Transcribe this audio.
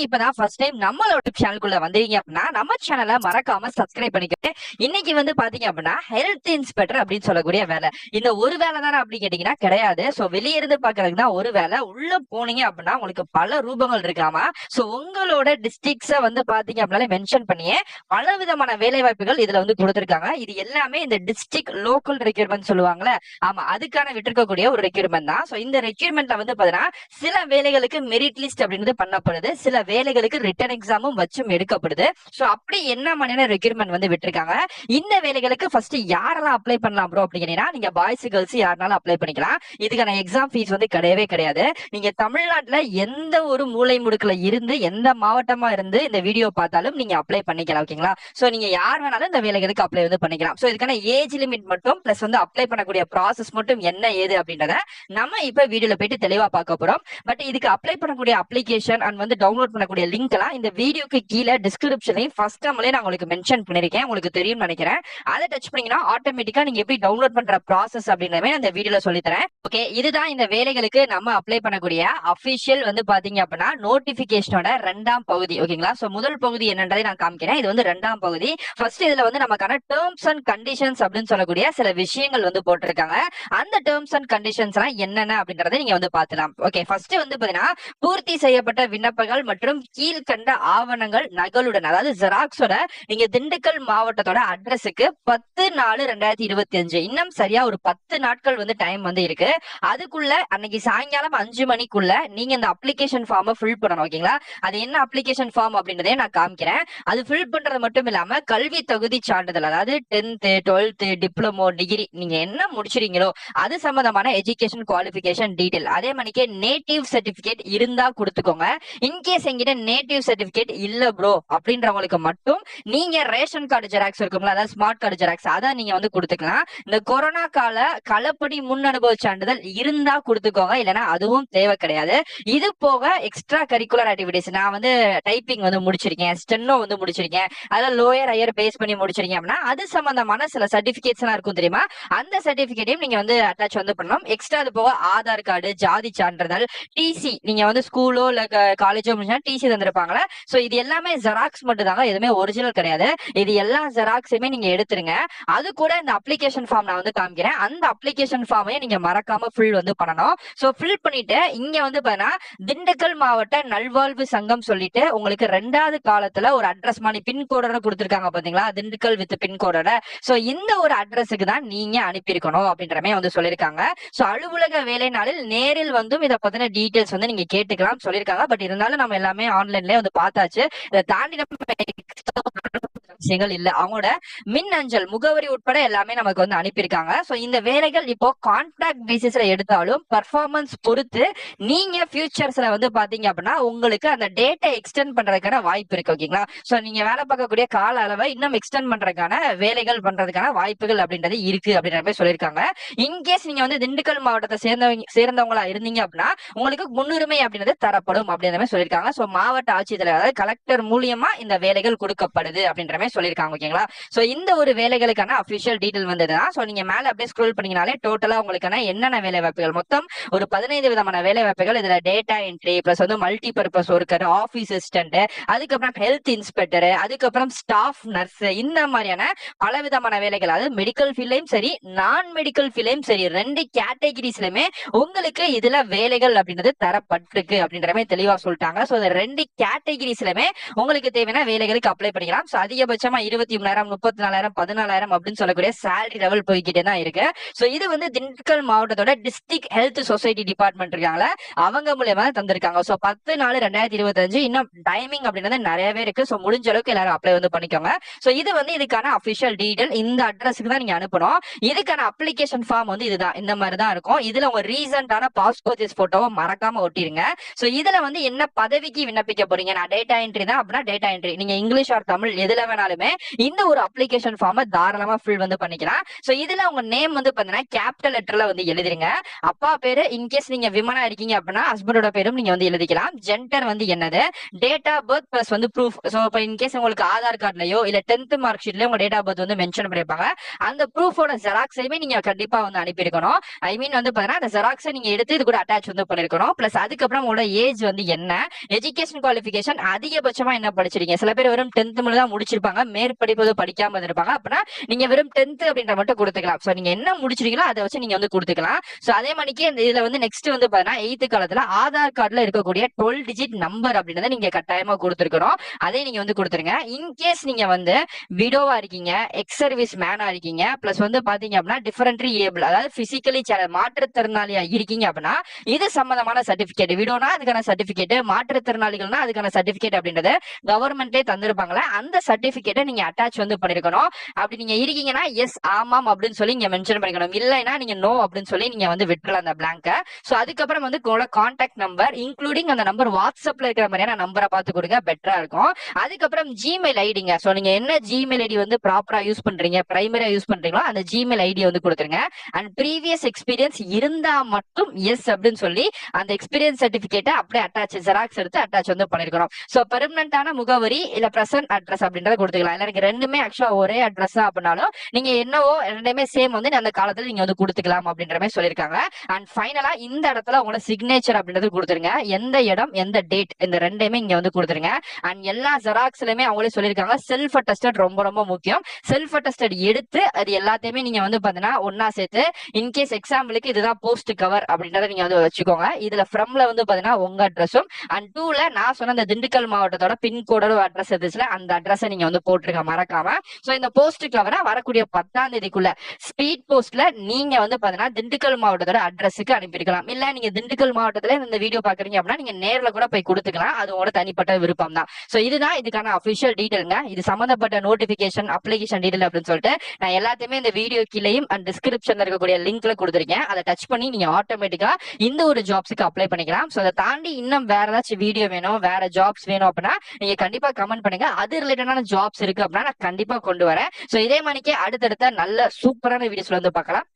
இப்பதான் first time நம்மளோட சேனலுக்குள்ள வந்தீங்க அப்படின்னா நம்ம சேனலை மறக்காம சப்ஸ்கிரைப் பண்ணிக்கிட்டு இன்னைக்கு வந்து பாத்தீங்க அப்படின்னா ஹெல்த் இன்ஸ்பெக்டர் அப்படின்னு சொல்லக்கூடிய வேலை. இந்த ஒரு வேலை தானே அப்படி கேட்டீங்கன்னா கிடையாது. சோ வெளிய இருந்து பாக்குறதுக்கு தான் ஒரு வேலை. உள்ள போனீங்க அப்படின்னா உங்களுக்கு பல ரூபங்கள் இருக்காமா. சோ உங்களோட டிஸ்ட்ரிக்ட்ஸ வந்து பாத்தீங்க அப்படின்னாலே மென்ஷன் பண்ணியே பல விதமான வேலை வாய்ப்புகள் இதுல வந்து கொடுத்திருக்காங்க. இது எல்லாமே இந்த டிஸ்ட்ரிக்ட் லோக்கல் ரெக்யூர்மெண்ட் சொல்லுவாங்கல்ல, ஆமா அதுக்கான விட்டுருக்கக்கூடிய ஒரு ரெக்யூர்மெண்ட் தான். சோ இந்த ரெக்யூர்மெண்ட்ல வந்து பாத்தீங்கன்னா சில வேலைகளுக்கு மெரிட் லிஸ்ட் அப்படின்றது பண்ணப்படுது, சில வேலைகளுக்கு ரிட்டன் எக்ஸாமும் வச்சும் எடுக்கப்படுது. சோ அப்படி என்ன மாதிரியான ரெக்யூர்மெண்ட் வந்து விட்டுருக்காங்க, இந்த வேலைகளுக்கு ஃபர்ஸ்ட் யாரெல்லாம் அப்ளை பண்ணலாம் ப்ரோ அப்படிங்கன்னா நீங்க பாய்ஸ் கேர்ள்ஸ் யாருனாலும் அப்ளை பண்ணிக்கலாம். இதுக்கான எக்ஸாம் ஃபீஸ் வந்து கிடையவே கிடையாது. நீங்க தமிழ்நாட்டுல எந்த ஒரு மூலை முடுக்குல இருந்து எந்த மாவட்டமா இருந்து இந்த வீடியோ பார்த்தாலும் நீங்க அப்ளை பண்ணிக்கலாம். ஓகேங்களா? சோ நீங்க யார் வேணாலும் இந்த வேலைகளுக்கு அப்ளை வந்து பண்ணிக்கலாம். சோ இதுக்கான ஏஜ் லிமிட் மட்டும் பிளஸ் வந்து அப்ளை பண்ணக்கூடிய ப்ராசஸ் மட்டும் என்ன ஏது அப்படின்றத நம்ம இப்ப வீடியோல போயிட்டு தெளிவா பார்க்க போறோம். பட் இதுக்கு அப்ளை பண்ணக்கூடிய அப்ளிகேஷன் அண்ட் வந்து டவுன்லோட் பண்ணக்கூடிய லிங்க் எல்லாம் இந்த வீடியோக்கு கீழே டிஸ்கிரிப்ஷன்லயும் ஃபர்ஸ்ட் டேம்லயே நான் உங்களுக்கு மென்ஷன் பண்ணிருக்கேன். உங்களுக்கு தெரியும் நினைக்கிறேன். அதை டச் பண்ணீங்கன்னா ஆட்டோமேட்டிக்கா நீங்க எப்படி டவுன்லோட் பண்ற ப்ராசஸ் அப்படின்றமே அந்த வீடியோல சொல்லித்தரேன். ஓகே, இதுதான் இந்த வேலைகளுக்கு நம்ம அப்ளை பண்ணக்கூடிய அபிஷியல் வந்து பாத்தீங்க அப்படின்னா நோட்டிபிகேஷனோட 2ஆம் பகுதி. ஓகேங்களா? சோ முதல் பகுதி என்னன்றதை நான் காமிக்கிறேன். இது வந்து 2ஆம் பகுதி. ஃபர்ஸ்ட் இதுல வந்து நமக்கான டேர்ம்ஸ் அண்ட் கண்டிஷன்ஸ் அப்படின்னு சொல்லக்கூடிய சில விஷயங்கள் வந்து போட்டிருக்காங்க. அந்த டேர்ம்ஸ் அண்ட் கண்டிஷன்ஸ் எல்லாம் என்னென்ன அப்படின்றத நீங்க வந்து பாத்துலாம். ஓகே, ஃபர்ஸ்ட் வந்து பாத்தீங்கன்னா பூர்த்தி செய்யப்பட்ட விண்ணப்பங்கள் மற்றும் கீழ்கண்ட ஆவணங்கள் நகலுடன், அதாவது ஜெராக்ஸோட நீங்க திண்டுக்கல் மாவட்டத்தோட அட்ரஸுக்கு 10/4/2025 இன்னும் சரியா ஒரு 10 நாட்கள் வந்து டைம் வந்து இருக்கு. அதுக்குள்ள அன்னைக்கு சாயங்காலம் 5 மணிக்குள்ள நீங்க இந்த அப்ளிகேஷன் ஃபார்மை ஃபில் பண்ணணும். ஓகேங்களா? அது என்ன அப்ளிகேஷன் ஃபார்ம் அப்படின்றதே நான் காமிக்கிறேன். அது ஃபில் பண்றது மட்டும் இல்லாம கல்வி தகுதி சான்றிதழ், அதாவது 10th 12th டிப்ளமோ டிகிரி நீங்க என்ன முடிச்சிருக்கீங்களோ அது சம்பந்தமான எஜுகேஷன் குவாலிஃபிகேஷன் டீடைல், அதே மணிக்கு நேட்டிவ் சர்டிபிகேட் இருந்தா கொடுத்துக்கோங்க. இன்கேஸ் எங்கிட்ட நேட்டிவ் சர்டிபிகேட் இல்ல ப்ரோ அப்படின்றவங்களுக்கு மட்டும் நீங்க ரேஷன் கார்டு ஜெராக்ஸ் இருக்குங்களா, அதாவது ஸ்மார்ட் கார்டு ஜெராக்ஸ், அதை நீங்க வந்து கொடுத்துக்கலாம். இந்த கொரோனா கால களப்பணி முன் அனுபவ சான்றிதழ் இருந்தா கொடுத்துக்கோங்க, இல்லைன்னா அதுவும் தேவை கிடையாது. இது போக எக்ஸ்ட்ரா கரிக்குலர் ஆக்டிவிட்டிஸ், நான் வந்து டைப்பிங் வந்து முடிச்சிருக்கேன், ஸ்டெனோ வந்து முடிச்சிருக்கேன், அதாவது லோயர் ஹையர் பேஸ் பண்ணி முடிச்சிருக்கேன் அப்படின்னா அது சம்பந்தமான சில சர்டிபிகேட்ஸ் எல்லாம் இருக்கும் தெரியுமா, அந்த சர்டிபிகேட்டையும் நீங்க வந்து அட்டாச் வந்து பண்ணணும். எக்ஸ்ட்ரா அது போக ஆதார் கார்டு, ஜாதி சான்றிதழ், டிசி, நீங்க வந்து ஸ்கூலோ இல்ல காலேஜோ முடிஞ்சா டிசி தந்திருப்பாங்களா. சோ இது எல்லாமே ஜெராக்ஸ் மட்டும் தாங்க, எதுவுமே ஒரிஜினல் கிடையாது. இது எல்லா ஜெராக்ஸுமே நீங்க எடுத்துருங்க. அது கூட இந்த அப்ளிகேஷன் ஃபார்ம் நான் வந்து காமிக்கிறேன். அந்த அப்ளிகேஷன் ஃபார்மையே நீங்க மறக்காம ஃபில் வந்து பண்ணணும். சோ ஃபில் பண்ணிட்டு இங்க வந்து பாத்தீங்கன்னா திண்டுக்கல் மாவட்ட நல்வாழ்வு சங்கம் சொல்லிட்டு உங்களுக்கு 2வது காலத்துல ஒரு அட்ரஸ் மாதிரி பின்கோடோட கொடுத்திருக்காங்க பாத்தீங்களா, திண்டுக்கல் வித் பின்கோடோட. சோ இந்த ஒரு அட்ரஸுக்கு தான் நீங்க அனுப்பியிருக்கணும் அப்படின்றமே வந்து சொல்லியிருக்காங்க. சோ அலுவலக வேலை நாளில் நேரில் வந்தும் இதை பத்தின டீடைல்ஸ் வந்து நீங்க கேட்டுக்கலாம் சொல்லியிருக்காங்க. பட் இருந்தாலும் நம்ம எல்லாமே ஆன்லைன்லயே வந்து பார்த்தாச்சு. இதை தாண்டி விஷயங்கள் இல்ல. அவங்களோட மின் அஞ்சல் முகவரி உட்பட எல்லாமே நமக்கு வந்து அனுப்பியிருக்காங்க. சோ இந்த வேலைகள் இப்போ கான்ட்ராக்ட் பேசிஸ்ல எடுத்தாலும் பர்ஃபார்மன்ஸ் பொறுத்து நீங்க ஃபியூச்சர்ஸ்ல வந்து பாத்தீங்க அப்படின்னா உங்களுக்கு அந்த டேட்டா எக்ஸ்டெண்ட் பண்றதுக்கான வாய்ப்பு இருக்கு. ஓகேங்களா? சோ நீங்க வேலை பார்க்கக்கூடிய கால அளவை இன்னும் எக்ஸ்டெண்ட் பண்றதுக்கான வேலைகள் பண்றதுக்கான வாய்ப்புகள் அப்படின்றது இருக்கு அப்படின்ற மாதிரி சொல்லியிருக்காங்க. இன்கேஸ் நீங்க வந்து திண்டுக்கல் மாவட்டத்தை சேர்ந்தவங்களா இருந்தீங்க அப்படின்னா உங்களுக்கு முன்னுரிமை அப்படின்றது தரப்படும் அப்படின்ற மாதிரி சொல்லியிருக்காங்க. சோ மாவட்ட ஆட்சித்தலைவர், அதாவது கலெக்டர் மூலியமா இந்த வேலைகள் கொடுக்கப்படுது அப்படின்ற மாதிரி சொல்லியிருக்காங்க. ஓகேங்களா? சோ இந்த ஒரு வேலைகளுக்கான அபிஷியல் டீடைல் வந்ததுதான். சோ நீங்க மேல அப்படியே ஸ்க்ரோல் பண்ணீங்கனாலே டோட்டலா உங்களுக்கான என்னென்ன வேலை வாய்ப்புகள், மொத்தம் ஒரு 15 விதமான வேலை வாய்ப்புகள். இதுல டேட்டா என்ட்ரி பிளஸ் வந்து multi purpose worker, office assistant, அதுக்கப்புறம் ஹெல்த் இன்ஸ்பெக்டர், அதுக்கப்புறம் ஸ்டாஃப் நர்ஸ், இந்த மாதிரியான பல விதமான வேலைகள், அதாவது மெடிக்கல் ஃபீல்ட்லயும் சரி நான் மெடிக்கல் ஃபீல்ட்லயும் சரி 2 கேட்டகரிஸ்லயுமே உங்களுக்கு இதுல வேலைகள் அப்படின்றது தரப்பட்டிருக்கு அப்படின்ற மாதிரி தெளிவா சொல்லிட்டாங்க. சோ இந்த 2 கேட்டகரிஸ்லயுமே உங்களுக்கு தேவையான வேலைகளுக்கு அப்ளை பண்ணிக்கலாம். சோ அதிகபட்சமா 23,000 34,000 14,000 அப்படின்னு சொல்லக்கூடிய சேலரி லெவல் போய்கிட்டே தான் இருக்கு. சோ இது வந்து திண்டுக்கல் மாவட்டத்தோட டிஸ்ட்ரிக்ட் ஹெல்த் சொசைட்டி டிபார்ட்மெண்ட் இருக்காங்களா, அவங்க மூலமா தந்திருக்காங்க. சோ 10/4/2025 இன்னும் டைமிங் அப்படின்றது நிறையவே இருக்கு. சோ முடிஞ்ச அளவுக்கு எல்லாரும் அப்ளை வந்து பண்ணிக்கோங்க. சோ இது வந்து இதுக்கான அபிஷியல் டீடைல். இந்த அட்ரஸ்க்கு தான் நீங்க அனுப்பணும். இதுக்கான அப்ளிகேஷன் ஃபார்ம் வந்து இதுதான், இந்த மாதிரி தான் இருக்கும். இதுல உங்க ரீசன்டான பாஸ்போர்ட் சைஸ் போட்டோவை மறக்காம ஒட்டிருங்க. சோ இதுல வந்து என்ன பதவிக்கு விண்ணப்பிக்க போறீங்க, நான் டேட்டா என்ட்ரி தான் அப்படின்னா டேட்டா என்ட்ரி, நீங்க இங்கிலீஷ் ஆர் தமிழ் எதுல வேணாலும் வேணாலுமே இந்த ஒரு அப்ளிகேஷன் ஃபார்மை தாராளமா ஃபில் வந்து பண்ணிக்கலாம். சோ இதுல உங்க நேம் வந்து பாத்தீங்கன்னா கேபிட்டல் லெட்டர்ல வந்து எழுதிருங்க. அப்பா பேரு இன்கேஸ் நீங்க விமனா இருக்கீங்க அப்படின்னா ஹஸ்பண்டோட பேரும் நீங்க வந்து எழுதிக்கலாம். ஜெண்டர் வந்து என்னது, டேட் ஆஃப் பர்த் பிளஸ் வந்து ப்ரூஃப். சோ இப்போ இன்கேஸ் உங்களுக்கு ஆதார் கார்டுலயோ இல்ல 10th மார்க் ஷீட்லயோ உங்க டேட் ஆஃப் பர்த் வந்து மென்ஷன் பண்ணிருப்பாங்க. அந்த ப்ரூஃபோட ஜெராக்ஸையுமே நீங்க கண்டிப்பா வந்து அனுப்பியிருக்கணும். ஐ மீன் வந்து பாத்தீங்கன்னா அந்த ஜெராக்ஸை நீங்க எடுத்து இது கூட அட்டாச் வந்து பண்ணிருக்கணும். பிளஸ் அதுக்கப்புறம் உங்களோட ஏஜ் வந்து என்ன, எஜுகேஷன் குவாலிஃபிகேஷன் அதிகபட்சமா என்ன படிச்சிருக்கீங்க. சில பேர் வெறும் 10th மட்டும் தான் முடிச்சிருப்பாங்க, மேற்படிப்பு படிக்காம இருந்திருப்பாங்க. அப்படின்னா நீங்க வெறும் 10th அப்படின்ற மட்டும் கொடுத்துக்கலாம். சோ நீங்க என்ன முடிச்சிருக்கீங்களோ அதை வச்சு நீங்க வந்து கொடுத்துக்கலாம். சோ அதே மாதிரிக்கு இந்த இதுல வந்து நெக்ஸ்ட் வந்து பாத்தீங்கன்னா 8th காலத்துல ஆதார் கார்டுல இருக்கக்கூடிய 12 டிஜிட் நம்பர் அப்படின்றத நீங்க கட்டாயமா கொடுத்துருக்கணும். அதே நீங்க வந்து கொடுத்துருங்க. இன்கேஸ் நீங்க வந்து விடோவா இருக்கீங்க, எக்ஸ் சர்வீஸ் மேனா இருக்கீங்க, பிளஸ் வந்து பாத்தீங்க அப்படின்னா டிஃபரன்ட்லி ஏபிள், அதாவது பிசிக்கலி மாற்றுத்திறனாளியா இருக்கீங்க அப்படின்னா இது சம்பந்தமான சர்டிபிகேட், விடோனா அதுக்கான சர்டிபிகேட், மாற்றுத்திறனாளிகள்னா அதுக்கான சர்டிபிகேட் அப்படின்றது கவர்மெண்ட்டே தந்திருப்பாங்களே, அந்த சர்டிபிகேட்டை நீங்க அட்டாச் வந்து பண்ணிருக்கணும். அப்படி நீங்க இருக்கீங்கன்னா எஸ் ஆமாம் அப்படின்னு சொல்லி நீங்க மென்ஷன் பண்ணிக்கணும். இல்லைன்னா நீங்க நோ அப்படின்னு சொல்லி நீங்க வந்து விட்டுறலாம் அந்த பிளாங்க. சோ அதுக்கப்புறம் வந்து உங்களோட கான்டாக்ட் நம்பர் இன்க்ளூடிங் அந்த நம்பர் வாட்ஸ்அப்ல இருக்கிற மாதிரியான நம்பரை பார்த்து கொடுங்க, பெட்டரா இருக்கும். அதுக்கப்புறம் ஜிமெயில் ஐடிங்க. சோ நீங்க என்ன ஜிமெயில் ஐடி வந்து ப்ராப்பரா யூஸ் பண்றீங்க, பிரைமரியா யூஸ் பண்றீங்களோ அந்த ஜிமெயில் ஐடி வந்து கொடுத்துருங்க. அண்ட் ப்ரீவியஸ் எக்ஸ்பீரியன்ஸ் இருந்தா மட்டும் எஸ் அப்படின்னு சொல்லி அந்த எக்ஸ்பீரியன்ஸ் சர்டிபிகேட்டை அப்படியே அட்டாச் ஜெராக்ஸ் எடுத்து அட்டாச் வந்து பண்ணிருக்கணும். சோ பெர்மனன்டான முகவரி இல்ல பிரசன்ட் அட்ரஸ் அப்படின்றத கொடுத்துக்கலாம். இல்ல எனக்கு ரெண்டுமே ஆக்சுவலா ஒரே அட்ரஸ் தான் அப்படின்னாலும் நீங்க என்னவோ ரெண்டுமே சேம் வந்து அந்த காலத்துல நீங்க வந்து கொடுத்துக்கலாம் அப்படின்ற மாதிரி சொல்லிருக்காங்க. அண்ட் ஃபைனலா இந்த இடத்துல உங்களோட சிக்னேச்சர் அப்படின்றது கொடுத்துருங்க. எந்த இடம் எந்த டேட் இந்த ரெண்டையுமே இங்க வந்து கொடுத்துருங்க. அண்ட் எல்லா ஜெராக்ஸ்லயுமே அவங்களே சொல்லிருக்காங்க செல்ஃப் அட்டஸ்டட் ரொம்ப ரொம்ப முக்கியம். செல்ஃப் அட்டஸ்டட் எடுத்து அது எல்லாத்தையுமே நீங்க வந்து பாத்தீங்கன்னா ஒன்னா சேர்த்து இன்கேஸ் எக்ஸாம்பிளுக்கு இதுதான் போஸ்ட் கவர் அப்படின்றத நீங்க வந்து வச்சுக்கோங்க. இதுல ஃப்ரம்ல வந்து பாத்தீங்கன்னா உங்க அட்ரஸும் அண்ட் டூல நான் சொன்ன இந்த திண்டுக்கல் மாவட்டத்தோட பின்கோடோட அட்ரஸ் இருந்துச்சுல அந்த அட்ரஸை நீங்க வந்து போட்டுருங்க மறக்காம. சோ இந்த போஸ்ட் கவரை வரக்கூடிய 10ஆம் தேதிக்குள்ள ஸ்பீட் போஸ்ட்ல நீங்க வந்து பாத்தீங்கன்னா திண்டுக்கல் மாவட்டத்தோட அட்ரஸுக்கு அனுப்பியிருக்கலாம். இல்ல நீங்க திண்டுக்கல் மாவட்டத்துல இந்த வீடியோ பாக்குறீங்க அப்படின்னா நீங்க நேர்ல கூட போய் கொடுத்துக்கலாம். அது உங்களோட தனிப்பட்ட விருப்பம் தான். சோ இதுதான் இதுக்கான அபிஷியல் டீடைல்ங்க. இது சம்பந்தப்பட்ட நோட்டிபிகேஷன் அப்ளிகேஷன் டீடைல் அப்படின்னு சொல்லிட்டு நான் எல்லாத்தையுமே இந்த வீடியோ கீழேயும் அண்ட் டிஸ்கிரிப்ஷன்ல இருக்கக்கூடிய லிங்க்ல கொடுத்துருக்கேன். அதை டச் பண்ணி நீங்க ஆட்டோமேட்டிக்கா இந்த ஒரு ஜாப்ஸுக்கு அப்ளை பண்ணிக்கலாம். சோ அதை தாண்டி இன்னும் வேற ஏதாச்சும் வீடியோ வேணும், வேற ஜாப்ஸ் வேணும் அப்படின்னா நீங்க கண்டிப்பா கமெண்ட் பண்ணுங்க. அது ரிலேட்டடான ஜாப்ஸ் இருக்கு அப்படின்னா நான் கண்டிப்பா கொண்டு வரேன். சோ இதே மாதிரிக்கே அடுத்தடுத்த நல்ல சூப்பரான வீடியோஸ்ல வந்து பார்க்கலாம்.